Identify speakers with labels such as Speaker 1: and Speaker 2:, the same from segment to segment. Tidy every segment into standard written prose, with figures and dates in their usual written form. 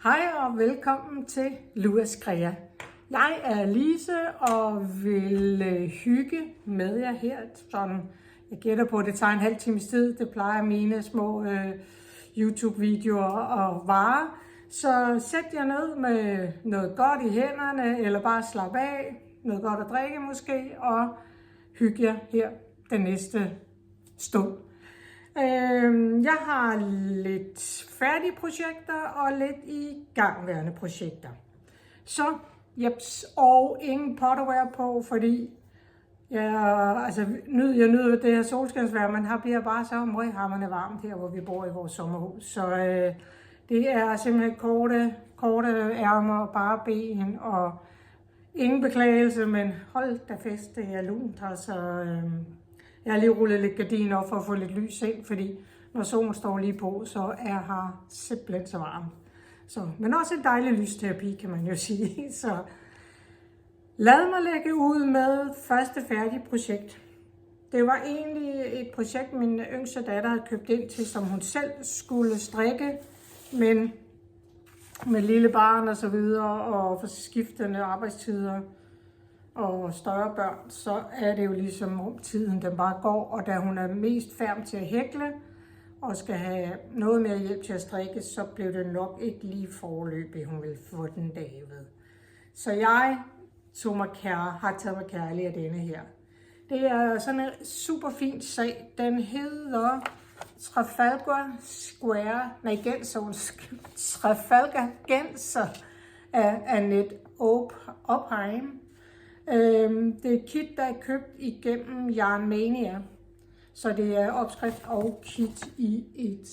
Speaker 1: Hej og velkommen til Luas Krea. Jeg er Lise og vil hygge med jer her. Sådan, jeg gætter på, at det tager en halv times tid. Det plejer mine små YouTube-videoer at vare. Så sæt jer ned med noget godt i hænderne, eller bare slap af. Noget godt at drikke måske, og hygge jer her den næste stund. Jeg har lidt færdige projekter og lidt i gangværende projekter. Så, jeps, og ingen potterware på, fordi jeg nyder det her solskinsvejr, men her bliver bare så møghamrende varmt her, hvor vi bor i vores sommerhus. Så det er simpelthen korte ærmer og bare ben, og ingen beklagelse, men hold da fest, det er lunt, altså. Jeg har lige rullet lidt gardiner op for at få lidt lys ind, fordi når solen står lige på, så er her simpelthen så varmt. Men også en dejlig lysterapi, kan man jo sige. Så lad mig lægge ud med første færdige projekt. Det var egentlig et projekt, min yngste datter havde købt ind til, som hun selv skulle strikke, men med lille barn og så videre, og for skiftende arbejdstider og større børn, så er det jo ligesom om tiden den bare går, og da hun er mest færm til at hækle, og skal have noget mere hjælp til at strikke, så blev det nok ikke lige foreløbig, hun ville få den dag ved. Så jeg har taget mig kærlig af denne her. Det er sådan en super fin sag. Den hedder Trafalgar Genser af Annette Opheim. Det er et kit, der er købt igennem Yarn Mania. Så det er opskrift og kit i et.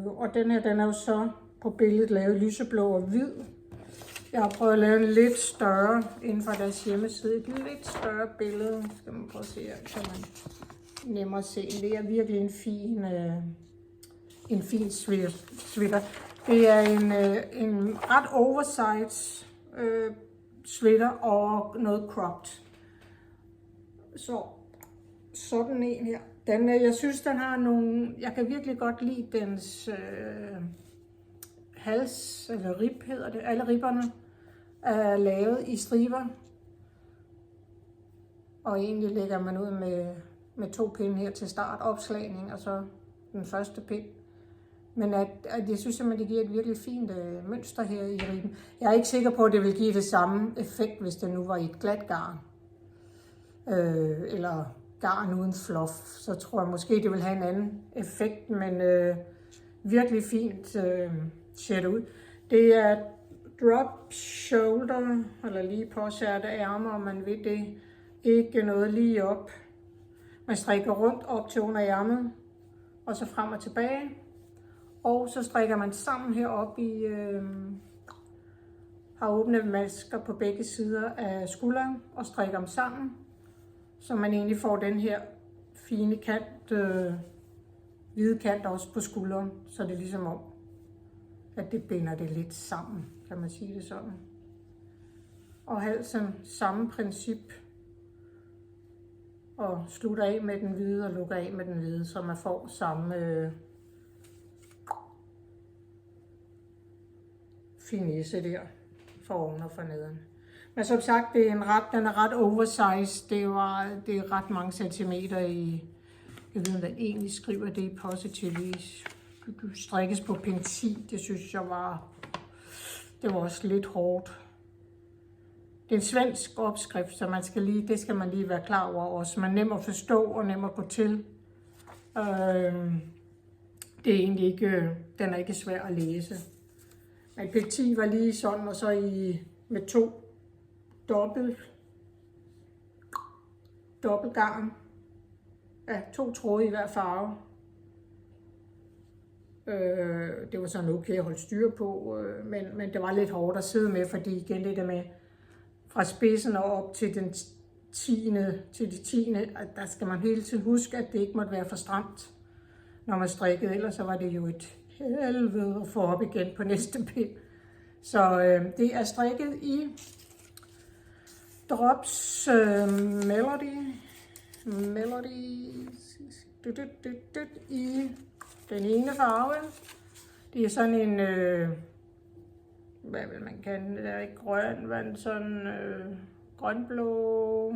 Speaker 1: Og den her, den er jo så på billedet lavet lyseblå og hvid. Jeg har prøvet at lave en lidt større inden for deres hjemmeside. Et lidt større billede. Skal man prøve at se her, kan man nemmere se. Det er virkelig en fin sweater. Det er en ret oversized sweater og noget cropped. Så sådan en her. Jeg synes, den har nogle. Jeg kan virkelig godt lide dens hals, eller rib hedder det. Alle ribberne er lavet i striber. Og egentlig lægger man ud med 2 pinde her til start, opslagning, og så den første pind. Men jeg synes simpelthen, det giver et virkelig fint mønster her i ribben. Jeg er ikke sikker på, at det vil give det samme effekt, hvis det nu var i et glat garn. Eller garn uden fluff. Så tror jeg måske, det vil have en anden effekt, men virkelig fint ser det ud. Det er drop shoulder, eller lige påsærte ærmer, om man vil det. Ikke noget lige op. Man strikker rundt op til under ærmet, og så frem og tilbage. Og så strikker man sammen heroppe i, har åbne masker på begge sider af skulderen og strikker dem sammen. Så man egentlig får den her fine kant, hvide kant også på skulderen. Så det er ligesom om, at det binder det lidt sammen, kan man sige det sådan. Og halsen samme princip. Og slutter af med den hvide og lukker af med den hvide, så man får samme finesse der for oven og for neden. Men som sagt, den er ret oversized. Det er ret mange centimeter i. Jeg ved, hvad egentlig skriver det i Positively. Strikkes på pind 10. Det synes jeg var også lidt hårdt. Det er en svensk opskrift, så det skal man lige være klar over også. Man er nem at forstå og nem at gå til. Det er egentlig ikke, den er ikke svær at læse. Men pind 10 var lige sådan, og så med 2 dobbelt garn. Ja, 2 tråde i hver farve. Det var sådan okay at holde styr på, men det var lidt hårdt at sidde med, fordi igen det der med fra spidsen og op til den 10. til de 10. Der skal man hele tiden huske, at det ikke måtte være for stramt, når man strikkede. Ellers så var det jo et helvede at få op igen på næste pind. Så det er strikket i Drops Melody i den ene farve. Det er sådan en, hvad vil man kalde det, der er ikke grøn, men sådan grønblå.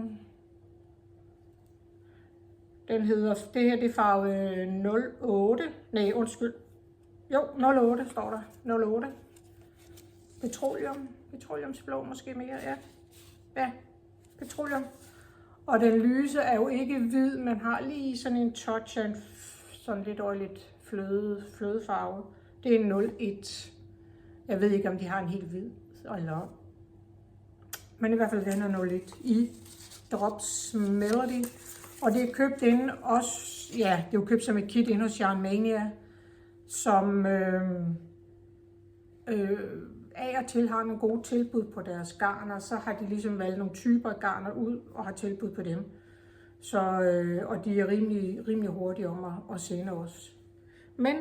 Speaker 1: Den hedder, det her det er farve 08, nej undskyld, jo 08 står der, 08. Petroleumsblå måske mere, ja, petroleum. Og den lyse er jo ikke hvid, men har lige sådan en touch af en sådan lidt øjeligt flødefarve. Det er 01. Jeg ved ikke, om de har en helt hvid, eller, men i hvert fald den er 01 i Drops Melody. Og det er købt inden også, ja, det er jo købt som et kit inde hos Yarn Mania, som af og til har nogle gode tilbud på deres garner. Så har de ligesom valgt nogle typer af garner ud og har tilbud på dem. Så, og de er rimelig hurtige om at sende os. Men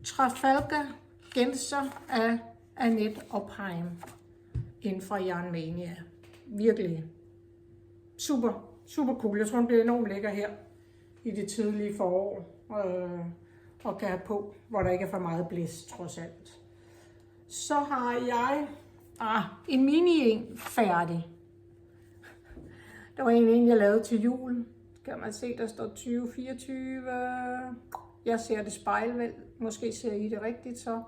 Speaker 1: Trafalgar genser af Annette Opheim inden fra Yarn Mania. Virkelig super cool. Jeg tror, den bliver enormt lækker her i det tidlige forår og kan have på, hvor der ikke er for meget blæst, trods alt. Så har jeg en mini færdig. Der var en, jeg lavede til jul. Kan man se, der står 2024. Jeg ser det spejlvæld. Måske ser I det rigtigt så.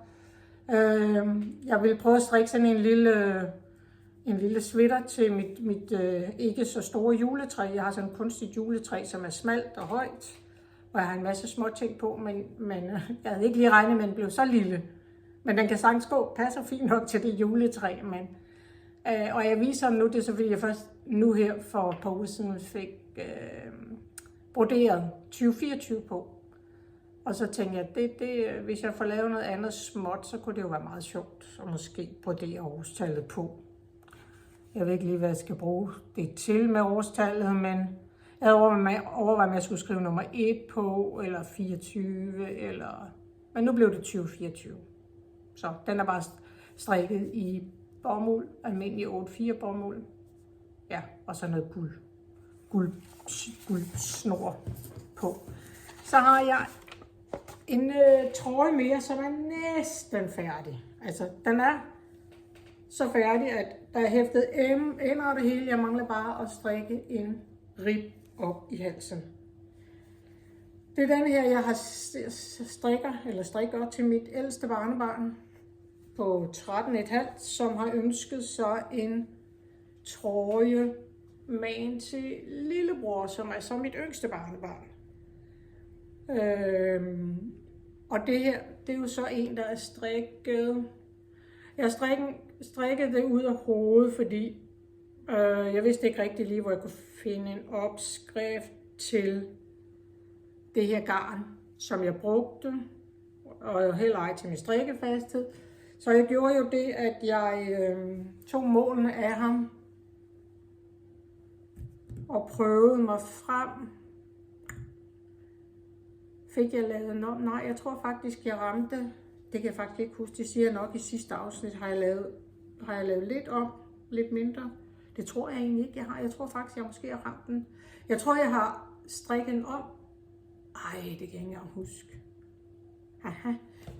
Speaker 1: Jeg vil prøve at strikke sådan en lille sweater til mit ikke så store juletræ. Jeg har sådan et kunstigt juletræ, som er smalt og højt. Og jeg har en masse små ting på, men jeg havde ikke lige regnet med, at den blev så lille. Men den kan sagtens gå, passer fint nok til det juletræ. Men, og jeg viser nu, det er så fordi jeg først nu her for et par uger siden fik broderet 2024 på. Og så tænkte jeg, hvis jeg får lavet noget andet småt, så kunne det jo være meget sjovt at måske brodere årstallet på. Jeg ved ikke lige, hvad jeg skal bruge det til med årstallet, men jeg overvejede, om jeg skulle skrive nummer 1 på, eller 24, eller... Men nu blev det 2024. Så den er bare strikket i bomuld, almindelig 8-4 bomuld. Ja, og så noget guld snor på. Så har jeg en trøje mere, som er næsten færdig. Altså, den er så færdig, at der er hæftet ender og det hele. Jeg mangler bare at strikke en rib op i halsen. Det er den her, jeg har strikker til mit ældste barnebarn på 13,5, som har ønsket sig en trøje magen til lillebror, som er så mit yngste barnebarn. Og det her, det er jo så en, der er strikket. Jeg strikkede det ud af hovedet, fordi jeg vidste ikke rigtig lige, hvor jeg kunne finde en opskrift til det her garn, som jeg brugte, og heller ej til min strikkefasthed. Så jeg gjorde jo det, at jeg tog målene af ham og prøvede mig frem. Fik jeg lavet nok? Nej, jeg tror faktisk, jeg ramte. Det kan jeg faktisk ikke huske. Det siger jeg nok i sidste afsnit. Har jeg lavet lidt om, lidt mindre. Det tror jeg egentlig ikke, jeg har. Jeg tror faktisk, jeg måske har ramt den. Jeg tror, jeg har strikket den om. Ej, det kan jeg ikke engang huske. Haha.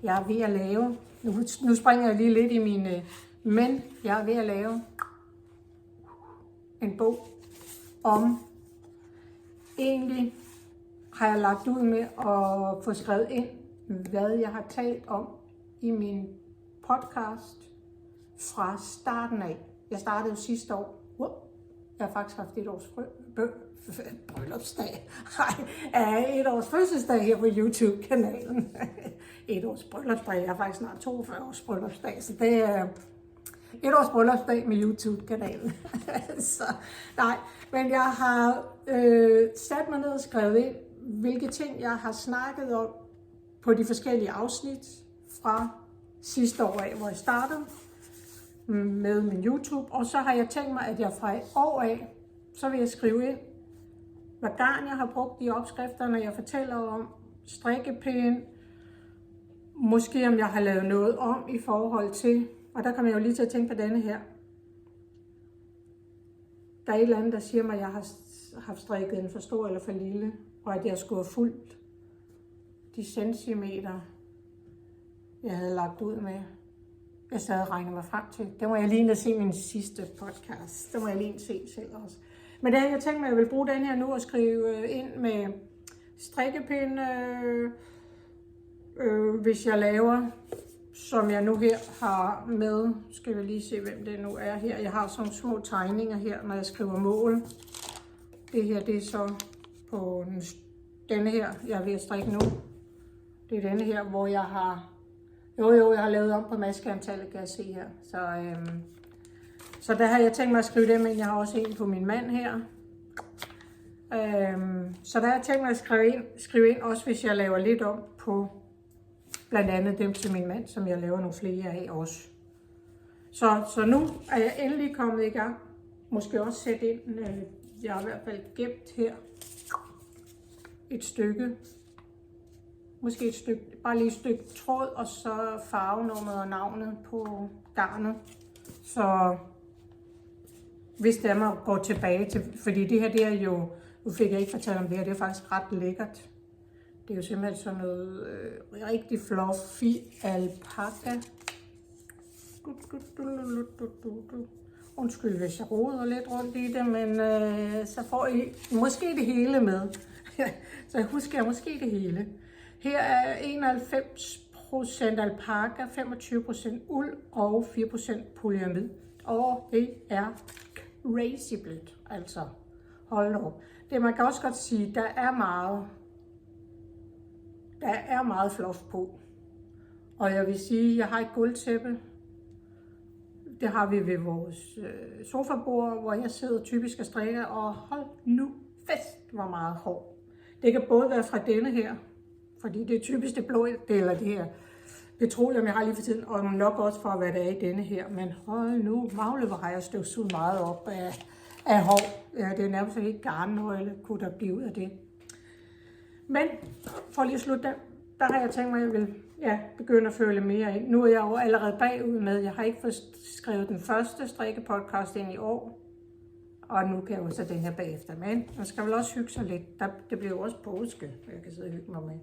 Speaker 1: Jeg er ved at lave. Nu springer jeg lige lidt i mine. Men jeg er ved at lave en bog om. Egentlig har jeg lagt ud med at få skrevet ind, hvad jeg har talt om i min podcast fra starten af. Jeg startede jo sidste år. Jeg har faktisk haft et års bryllupsdag. Et års fødselsdag her på YouTube-kanalen. Et års bryllupsdag. Jeg har faktisk snart 42 års bryllupsdag, så det er et års bryllupsdag med YouTube-kanalen. Så nej, men jeg har sat mig ned og skrevet ind, hvilke ting jeg har snakket om på de forskellige afsnit fra sidste år af, hvor jeg startede med min YouTube. Og så har jeg tænkt mig, at jeg fra et år af, så vil jeg skrive ind, hvad garn jeg har brugt i opskrifterne. Jeg fortæller om strikkepind, måske om jeg har lavet noget om i forhold til, og der kommer jeg jo lige til at tænke på denne her. Der er et eller andet, der siger mig, at jeg har haft strikket en for stor eller for lille, og at jeg skulle have fulgt de centimeter, jeg havde lagt ud med. Jeg stadig regner mig frem til. Det må jeg lige ind og se min sidste podcast. Det må jeg lige ind se selv også. Men det har jeg tænkt mig, at jeg vil bruge den her nu og skrive ind med strikkepinde, hvis jeg laver, som jeg nu her har med. Skal vi lige se, hvem det nu er her. Jeg har sådan små tegninger her, når jeg skriver mål. Det her, det er så på denne her, jeg er ved at strikke nu. Det er denne her, hvor jeg har... jeg har lavet om på maskeantallet, kan jeg se her. Så der har jeg tænkt mig at skrive dem ind. Jeg har også en på min mand her. Så der har jeg tænkt mig at skrive ind, også hvis jeg laver lidt om på blandt andet dem til min mand, som jeg laver nogle flere af også. Så nu er jeg endelig kommet i gang. Måske også sætte ind, jeg har i hvert fald gemt her et stykke. Måske et stykke, bare lige et stykke tråd, og så farvenummeret og navnet på garnet. Så hvis det er, man går tilbage til, fordi det her, det er jo, nu fik jeg ikke fortalt om det her, det er faktisk ret lækkert. Det er jo simpelthen sådan noget rigtig fluffy alpaca. Undskyld, hvis jeg roder lidt rundt i det, men så får I måske det hele med. Så husker jeg måske det hele. Her er 91% alpaca, 25% uld og 4% polyamid. Og det er crazy blødt, altså hold op. Det man kan også godt sige, der er meget fluff på. Og jeg vil sige, jeg har et gulvtæppe. Det har vi ved vores sofabord, hvor jeg sidder typisk og strikker, og hold nu fest, hvor meget hår. Det kan både være fra denne her, fordi det er typisk det blå, eller det her petroleum, jeg har lige for tiden, og nok også for, hvad der er i denne her. Men hold nu, magle, hvor har jeg støvsuget meget op af hår. Ja, det er nærmest ikke garnnøgle, kunne der blive ud af det. Men for lige at slutte den, der har jeg tænkt mig, at jeg vil begynde at føle mere ind. Nu er jeg jo allerede bagud med, jeg har ikke fået skrevet den første strikkepodcast ind i år. Og nu kan jeg jo så den her bagefter. Men man skal vel også hygge sig lidt. Det bliver jo også påske, jeg kan sidde og hygge mig med.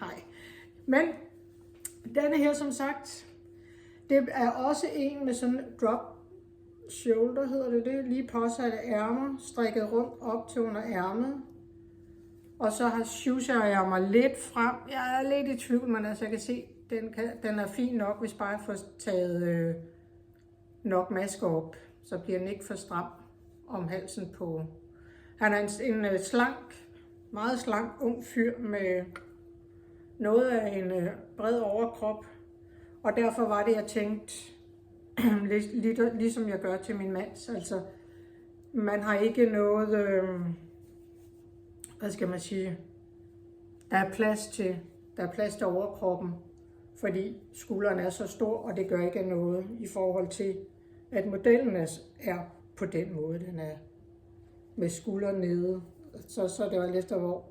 Speaker 1: Nej. Men denne her, som sagt, det er også en med sådan drop shoulder, hedder det. Lige påsatte ærmer, strikket rundt op til under ærmet. Og så shoeser jeg mig lidt frem. Jeg er lidt i tvivl, men altså jeg kan se, den er fin nok, hvis bare jeg får taget nok masker op. Så bliver den ikke for stram om halsen på. Han er en slank, meget slank, ung fyr med noget af en bred overkrop. Og derfor var det, jeg tænkte, ligesom jeg gør til min mand. Altså, man har ikke noget, hvad skal man sige, der er plads til overkroppen, fordi skulderen er så stor, og det gør ikke noget i forhold til, at modellen er på den måde, den er med skulderen nede. Så er det jo efter,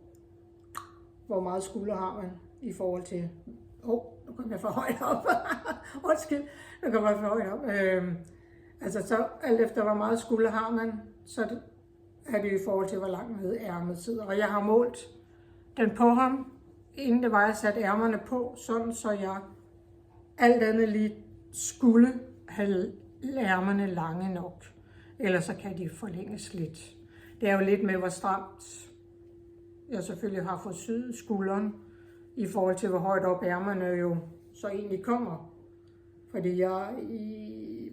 Speaker 1: hvor meget skulder har man i forhold til, nu kommer jeg for højt op. Undskyld, nu kommer jeg for højt op. Altså så alt efter, hvor meget skulder har man, så er det i forhold til, hvor langt nede ærmet sidder. Og jeg har målt den på ham, inden det var, jeg satte ærmerne på, sådan så jeg alt andet lige skulle have ærmerne lange nok. Ellers så kan de forlænges lidt. Det er jo lidt med, hvor stramt jeg selvfølgelig har fået syet skulderen, i forhold til, hvor højt op ærmerne jo så egentlig kommer. Fordi jeg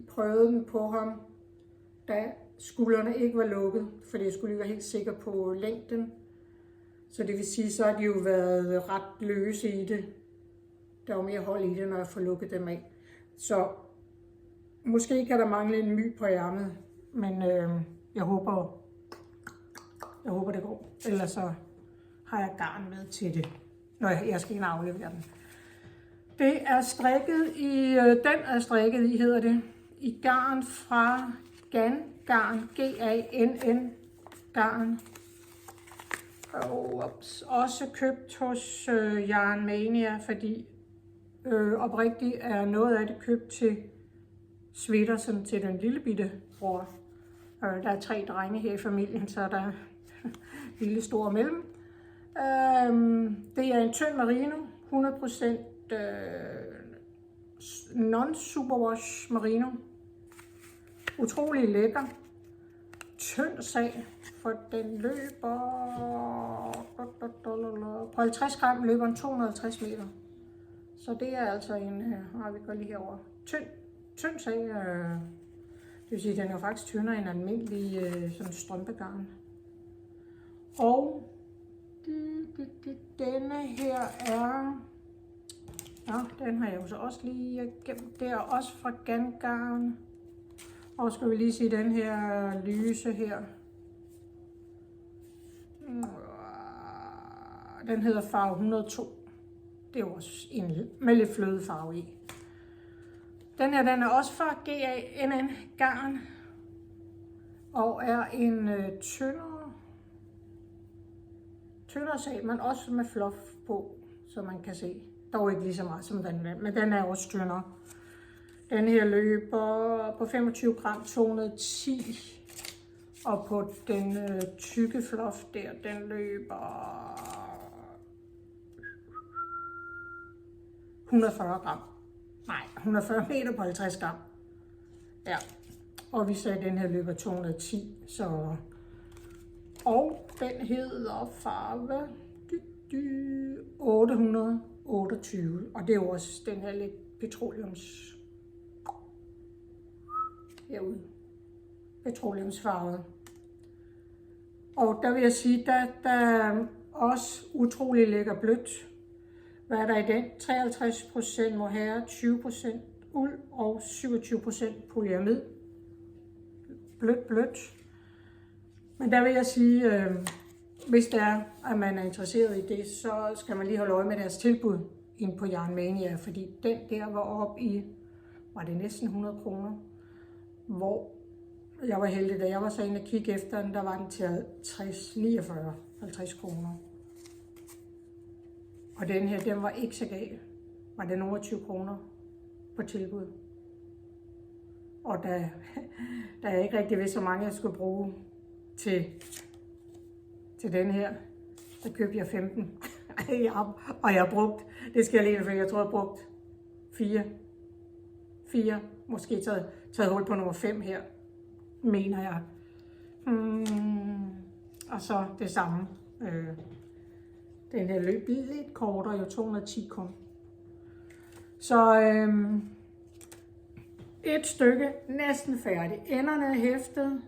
Speaker 1: prøvede den på ham, da skuldrene ikke var lukket, fordi jeg skulle lige være helt sikker på længden. Så det vil sige, så har de jo været ret løse i det. Der var mere hold i det, når jeg får lukket dem af. Så måske kan der mangle en my på ærmet, men jeg håber det går. Ellers så har jeg garn med til det, når jeg skal ind og aflevere den. Det er strikket i, hedder det, i garn fra Gann, G-A-N-N, garn. Og også købt hos Yarn Mania, fordi oprigtigt er noget af det købt til sweater, som til den lille bitte bror. Der er 3 drenge her i familien, så der er lille, stor og mellem. Det er en tynd merino, 100% non-superwash merino. Utrolig lækker. Tynd sag, for den løber på 50 gram, løber den 250 meter. Så det er altså en, vi går lige herover. Tynd sag, det vil sige, den er faktisk tyndere end almindelig sådan strømpegarn. Og denne her er, den har jeg jo så også lige gemt der, også fra Gangarn. Og skal vi lige se den her lyse her. Den hedder farve 102. Det er jo også en med lidt flødefarve i. Den her, den er også fra GANN garn. Og er en tyndere sag, men også med fluff på, så man kan se. Dog ikke lige så meget som den der, men den er også tyndere. Den her løber på 25 gram 210, og på den tykke fluff der, den løber 140 gram. Nej, 140 meter på 50 gram. Ja, og vi sagde, at den her løber 210, så... Og den hedder farve 828, og det er jo også den her lidt petroleumsfarvet. Og der vil jeg sige, der er også utrolig lækker blødt. Hvad er der i den? 53% mohair, 20% uld og 27% polyamid. Blødt. Men der vil jeg sige, hvis det er, at man er interesseret i det, så skal man lige holde øje med deres tilbud inde på Yarnmania, fordi den der var oppe i, var det næsten 100 kroner, hvor jeg var heldig, da jeg var så inde og kigge efter den, der var den til 50 kroner. Og den her, den var ikke så gal. Var den over 20 kroner på tilbud. Og da jeg ikke rigtig vidste, så mange jeg skulle bruge til den her, der købte jeg 15. Og jeg har brugt, det skal jeg lige for, jeg tror jeg har brugt 4, måske taget hul på nummer 5 her, mener jeg. Og så det samme. Den her løb lidt kortere, jo 210 kun. Så et stykke næsten færdigt. Enderne er hæftet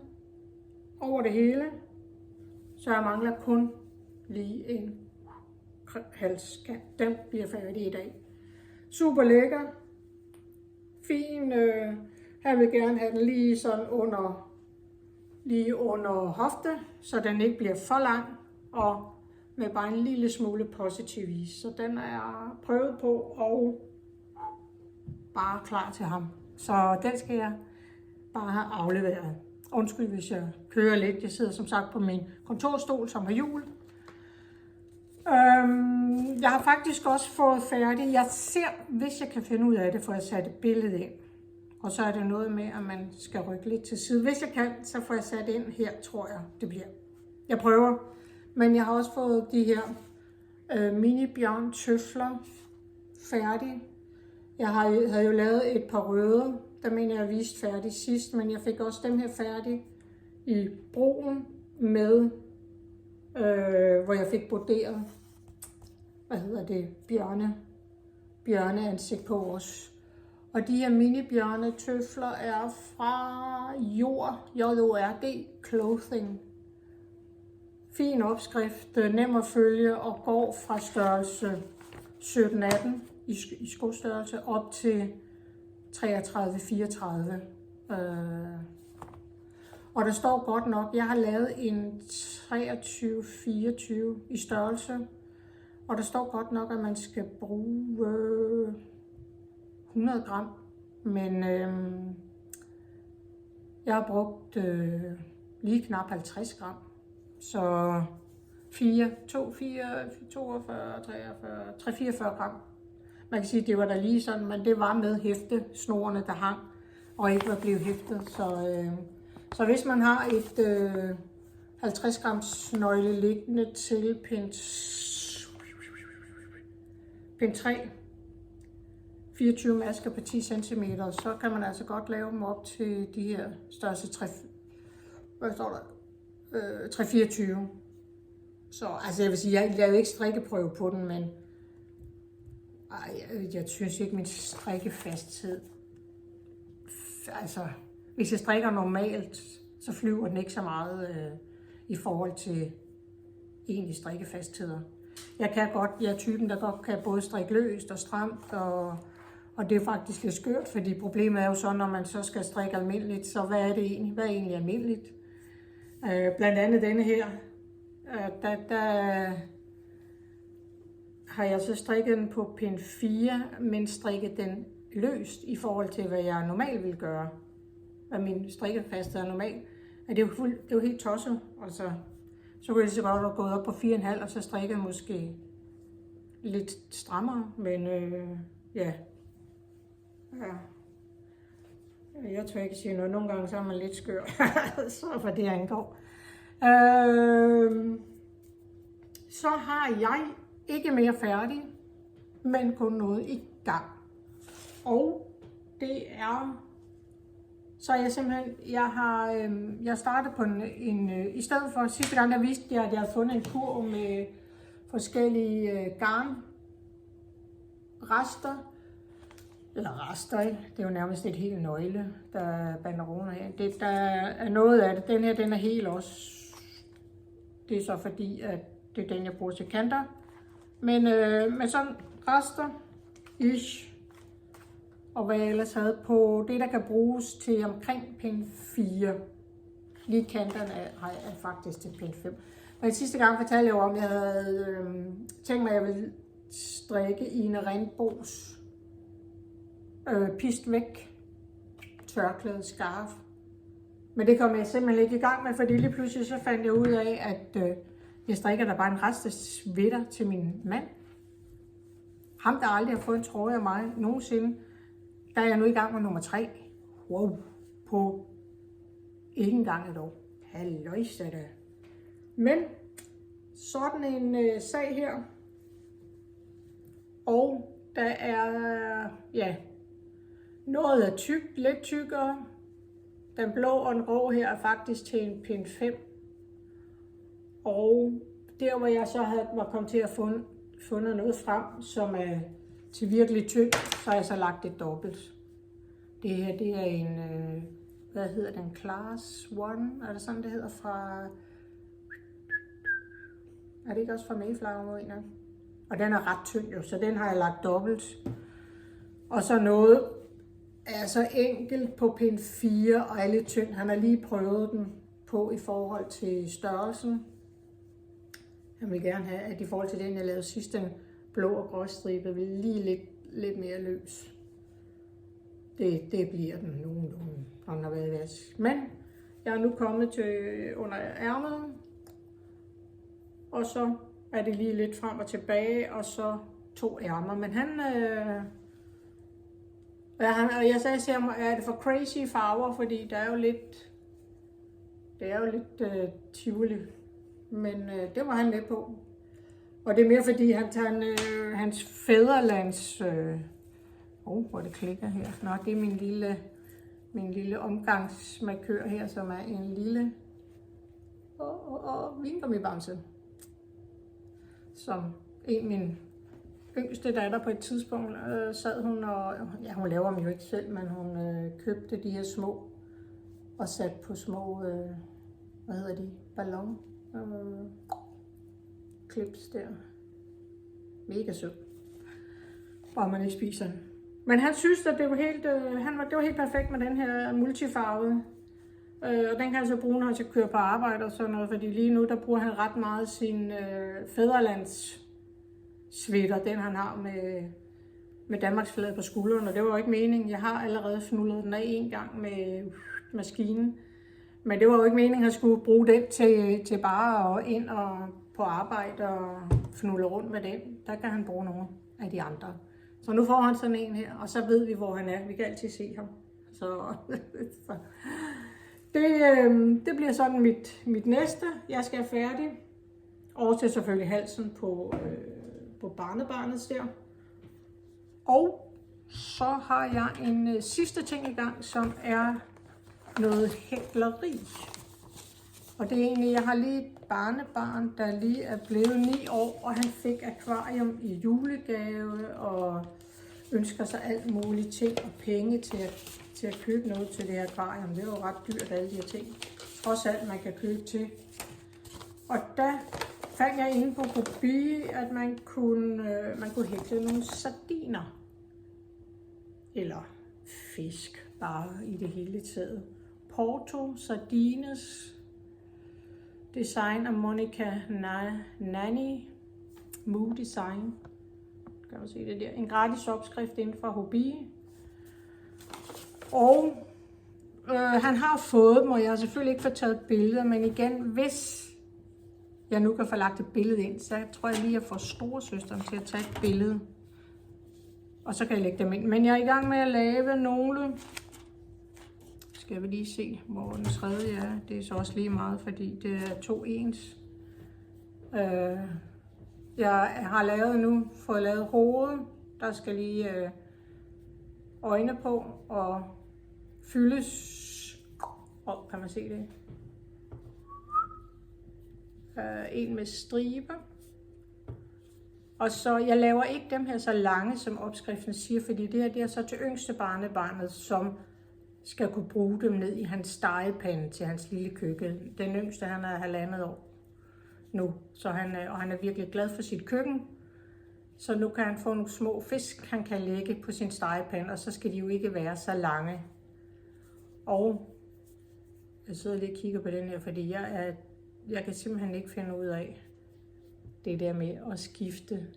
Speaker 1: over det hele. Så jeg mangler kun lige en halskant. Den bliver færdig i dag. Super lækker. Fin. Jeg vil gerne have den lige sådan under hofte, så den ikke bliver for lang. Og med bare en lille smule positiv is. Så den er jeg prøvet på og bare klar til ham. Så den skal jeg bare have afleveret. Undskyld, hvis jeg kører lidt. Jeg sidder som sagt på min kontorstol, som har hjul. Jeg har faktisk også fået færdig. Jeg ser, hvis jeg kan finde ud af det, for jeg sat et billede ind. Og så er det noget med, at man skal rykke lidt til side. Hvis jeg kan, så får jeg sat ind her, tror jeg, det bliver. Jeg prøver. Men jeg har også fået de her mini-bjørn tøfler færdige. Jeg havde jo lavet et par røde, der mener jeg vist færdig sidst, men jeg fik også dem her færdige i broen med, hvor jeg fik broderet, bjørneansigt på os. Og de her mini-bjørne tøfler er fra JORD Clothing. Fin opskrift, nem at følge og går fra størrelse 17-18 i skostørrelse op til 33-34. Og der står godt nok, jeg har lavet en 23-24 i størrelse, og der står godt nok, at man skal bruge 100 gram, men jeg har brugt lige knap 50 gram. Så 44 gram. Man kan sige, at det var der lige sådan, men det var med hæfte, snorene der hang, og ikke var blevet hæftet. Så hvis man har et 50 grams nøgle liggende til pind 3, 24 masker på 10 cm, så kan man altså godt lave dem op til de her størrelse 3-24. Så altså jeg vil sige, jeg lavede ikke strikkeprøve på den, men jeg synes ikke min strikkefasthed. Altså, hvis jeg strikker normalt, så flyver den ikke så meget i forhold til egentlig strikkefastheder. Jeg er typen, der godt kan både strikke løst og stramt, og det er faktisk lidt skørt, fordi problemet er jo så, når man så skal strikke almindeligt, så hvad er det egentlig? Hvad er egentlig almindeligt? Blandt andet denne her, der har jeg så strikket den på pind 4, men strikket den løst i forhold til, hvad jeg normalt vil gøre. Hvad min strikkefasthed er normalt. Det er jo helt tosset. Altså, så kunne jeg lige så godt have gået op på 4,5, og så strikket måske lidt strammere, men ja. Jeg tør ikke sige noget. Nogle gange så er man lidt skør, så for det angår. Så har jeg ikke mere færdig, men kun noget i gang. Og det er, så jeg simpelthen, jeg startede på i stedet for sidste gang, der viste jeg, at jeg havde fundet en kurv med forskellige garnrester. Eller rester, ikke? Det er jo nærmest et helt nøgle, der er banderoner her. Der er noget af det. Den her, den er helt også. Det er så fordi, at det er den, jeg bruger til kanter. Men med sådan rester, ish, og hvad jeg ellers havde på, det der kan bruges til omkring pind 4. Lige kanterne har jeg faktisk til pind 5. Men sidste gang fortalte jeg jo om, at jeg havde tænkt mig, at jeg ville strikke Ina Rindbos pist væk tørklæde skarf. Men det kom jeg simpelthen ikke i gang med, fordi lige pludselig så fandt jeg ud af, at jeg strikker der bare en rest af sweater til min mand. Ham, der aldrig har fået en trøje af mig nogensinde, der er jeg nu i gang med nummer 3. Wow, på ikke engang et år. Halløjsa da. Men sådan en sag her. Og der er, ja, noget er tykt, lidt tykkere. Den blå og den rå her er faktisk til en pind 5. Og der hvor jeg så var kommet til at fundet noget frem, som er til virkelig tykt, så har jeg så lagt det dobbelt. Det her, det er en, hvad hedder den, Class 1, er det sådan det hedder fra, er det ikke også fra Mayflower en af? Og den er ret tynd jo, så den har jeg lagt dobbelt. Og så noget er så enkelt på pind 4 og er lidt tynd. Han har lige prøvet den på i forhold til størrelsen. Jeg vil gerne have, at i forhold til den, jeg lavede sidst, den blå og grå stribe, vil lige lidt mere løs. Det bliver den nogenlunde, når den har været i vask. Men jeg er nu kommet til under ærmet, og så er det lige lidt frem og tilbage, og så 2 ærmer. Men og jeg sagde til ham, er det for crazy farver, fordi det er jo lidt tivoli. Men det var han med på. Og det er mere fordi, han tager hans fædrelands... hvor det klikker her. Nå, det er min lille omgangsmarkør her, som er en lille vingummibamse. Som min yngste datter på et tidspunkt sad hun og... Ja, hun laver dem jo ikke selv, men hun købte de her små og satte på små... hvad hedder de? Ballon. Clips der. Mega sød. Bare man ikke spiser den. Men han synes, at det var helt perfekt med den her multifarvede. Og den kan han så bruge, når han skal køre på arbejde og sådan noget. Fordi lige nu, der bruger han ret meget sin fædrelands sweater, den han har med Danmarks flag på skulderen. Og det var jo ikke meningen. Jeg har allerede fnullet den af en gang med maskinen. Men det var jo ikke meningen, at han skulle bruge den til bare at ind og på arbejde og fnulle rundt med den. Der kan han bruge nogle af de andre. Så nu får han sådan en her, og så ved vi, hvor han er. Vi kan altid se ham. Så det bliver sådan mit næste. Jeg skal være færdig. Og til selvfølgelig halsen på barnebarnet der. Og Så har jeg en sidste ting i gang, som er noget hækleri. Og det er egentlig, jeg har lige et barnebarn, der lige er blevet 9 år, og han fik akvarium i julegave, og ønsker sig alt muligt ting og penge til at købe noget til det her akvarium. Det er jo ret dyrt, alle de her ting. Trods alt, man kan købe til. Og der fandt jeg inde på Hobby, at man kunne hækle nogle sardiner. Eller fisk, bare i det hele taget. Porto Sardines, design af Monica Nani, Moo Design. Kan du se det der? En gratis opskrift inden for Hobby. Og han har fået dem, og jeg har selvfølgelig ikke fået taget billeder, men igen, hvis jeg nu kan få lagt et billede ind, så tror jeg lige, at jeg får storesøsteren til at tage et billede. Og så kan jeg lægge dem ind. Men jeg er i gang med at lave nogle. Skal vi lige se, hvor den tredje er. Det er så også lige meget, fordi det er 2 ens. Jeg har lavet nu, fået lavet hovedet. Der skal lige øjne på og fyldes. Kan man se det? En med striber. Og så, jeg laver ikke dem her så lange, som opskriften siger, fordi det her det er så til yngste barnebarnet, som skal kunne bruge dem ned i hans stegepande til hans lille køkken. Den yngste, han er 1,5 år nu, så han er virkelig glad for sit køkken. Så nu kan han få nogle små fisk, han kan lægge på sin stegepande, og så skal de jo ikke være så lange. Og jeg sidder lige og kigger på den her, fordi jeg kan simpelthen ikke finde ud af det der med at skifte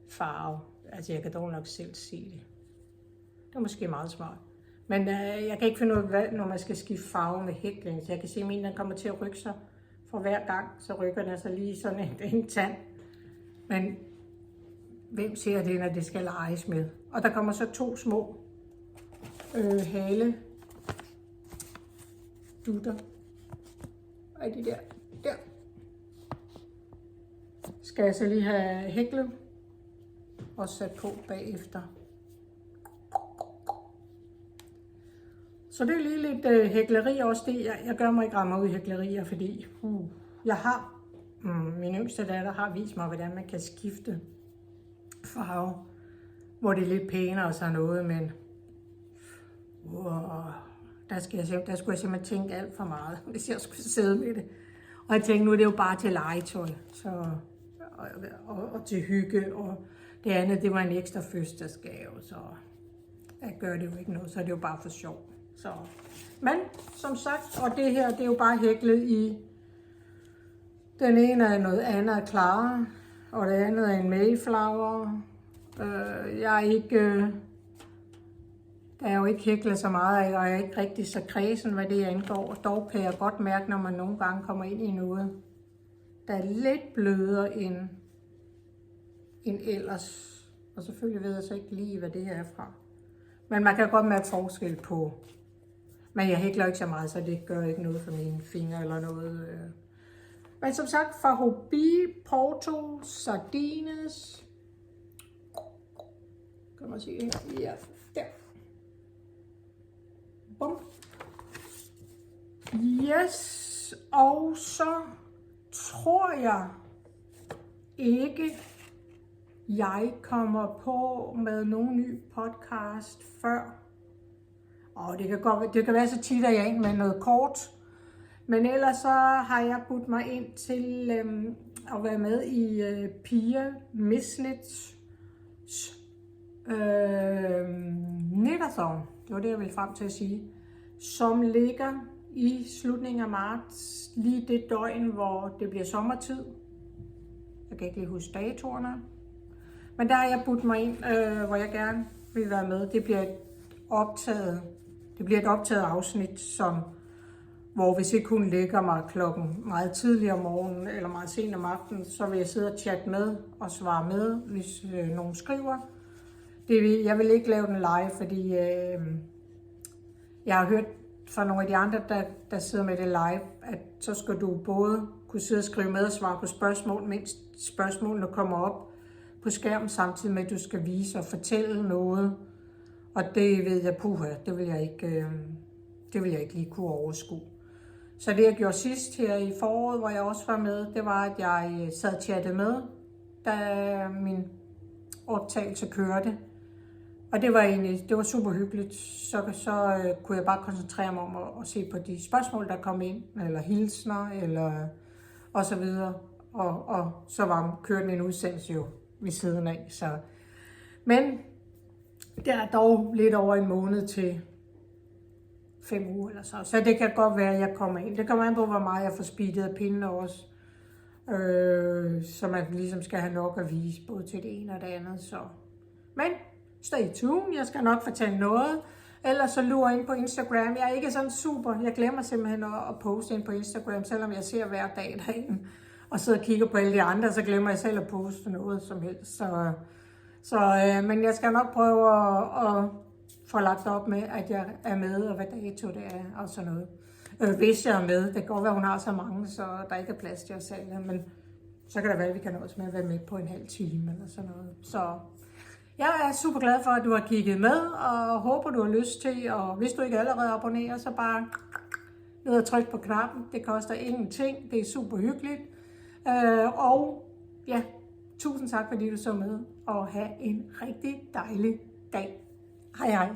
Speaker 1: farve. Altså jeg kan dog nok selv se det. Det er måske meget smart. Men jeg kan ikke finde ud af, når man skal skifte farve med hækling. Så jeg kan se, at min kommer til at rykke sig for hver gang. Så rykker den sig lige sådan en tand. Men hvem ser det, når det skal leges med? Og der kommer så 2 små hale dutter. Og de der. Skal jeg så lige have hæklet og sat på bagefter. Så det er lige lidt hækleri også det. Jeg gør mig ikke rammer ud i hæklerier, fordi jeg har, min yngste datter har vist mig, hvordan man kan skifte farve, hvor det er lidt pænere og sådan noget, men der skulle jeg simpelthen tænke alt for meget, hvis jeg skulle sidde med det. Og jeg tænkte, nu er det jo bare til legetøj, så, og til hygge, og det andet, det var en ekstra fødselsdagsgave, så jeg gør det jo ikke noget, så er det jo bare for sjov. Så. Men som sagt, og det her, det er jo bare hæklet i, den ene er noget andet af Clara, og det andet er en Mayflower. Jeg er ikke, der er jo ikke hæklet så meget af, og jeg er ikke rigtig så kredsen, hvad det angår. Og dog kan jeg godt mærke, når man nogle gange kommer ind i noget, der er lidt blødere end ellers. Og selvfølgelig ved jeg så ikke lige, hvad det her er fra. Men man kan godt mærke forskel på. Men jeg hækler ikke så meget, så det gør ikke noget for mine fingre eller noget. Men som sagt, fra Hobby, Porto Sardines. Kan man se her? Ja, der. Bum. Yes, og så tror jeg ikke, jeg kommer på med nogen ny podcast før. Og det kan være så tit, at jeg ind med noget kort. Men ellers så har jeg budt mig ind til at være med i Pia Misnits Knit-a-thon. Det var det, jeg ville frem til at sige. Som ligger i slutningen af marts, lige det døgn, hvor det bliver sommertid. Jeg kan ikke lige huske datoerne. Men der har jeg budt mig ind, hvor jeg gerne vil være med. Det bliver et optaget afsnit, hvor hvis ikke hun lægger mig klokken meget tidligere om morgenen eller meget sent om aftenen, så vil jeg sidde og chatte med og svare med, hvis nogen skriver. Jeg vil ikke lave den live, fordi jeg har hørt fra nogle af de andre, der sidder med det live, at så skal du både kunne sidde og skrive med og svare på spørgsmål, mens spørgsmålene kommer op på skærmen, samtidig med, at du skal vise og fortælle noget. Og det ved jeg, det vil jeg ikke lige kunne overskue. Så det jeg gjorde sidst her i foråret, hvor jeg også var med, det var, at jeg sad og chattede med, da min optagelse kørte. Og det var super hyggeligt. Så kunne jeg bare koncentrere mig om at se på de spørgsmål, der kom ind, eller hilsner, eller og så videre. Og så kørte en udsendelse jo ved siden af. Så. Men der er dog lidt over en måned til 5 uger eller så. Så det kan godt være, at jeg kommer ind. Det kommer an på, hvor meget jeg får speedet af pindene også. Så man ligesom skal have nok at vise, både til det ene og det andet. Så. Men stay tuned, jeg skal nok fortælle noget. Ellers så lurer ind på Instagram. Jeg er ikke sådan super. Jeg glemmer simpelthen at poste ind på Instagram, selvom jeg ser hver dag derinde. Og sidder og kigger på alle de andre, så glemmer jeg selv at poste noget som helst. Men jeg skal nok prøve at få lagt op med, at jeg er med, og hvad dato det er, og sådan noget. Hvis jeg er med. Det kan godt være, hun har så mange, så der ikke er plads til os alle. Men så kan det være, at vi kan også med at være med på en halv time eller sådan noget. Så jeg er super glad for, at du har kigget med, og håber, du har lyst til. Og hvis du ikke allerede abonnerer, så bare ned og tryk på knappen. Det koster ingenting. Det er super hyggeligt. Og ja, tusind tak, fordi du så med, og have en rigtig dejlig dag. Hej hej.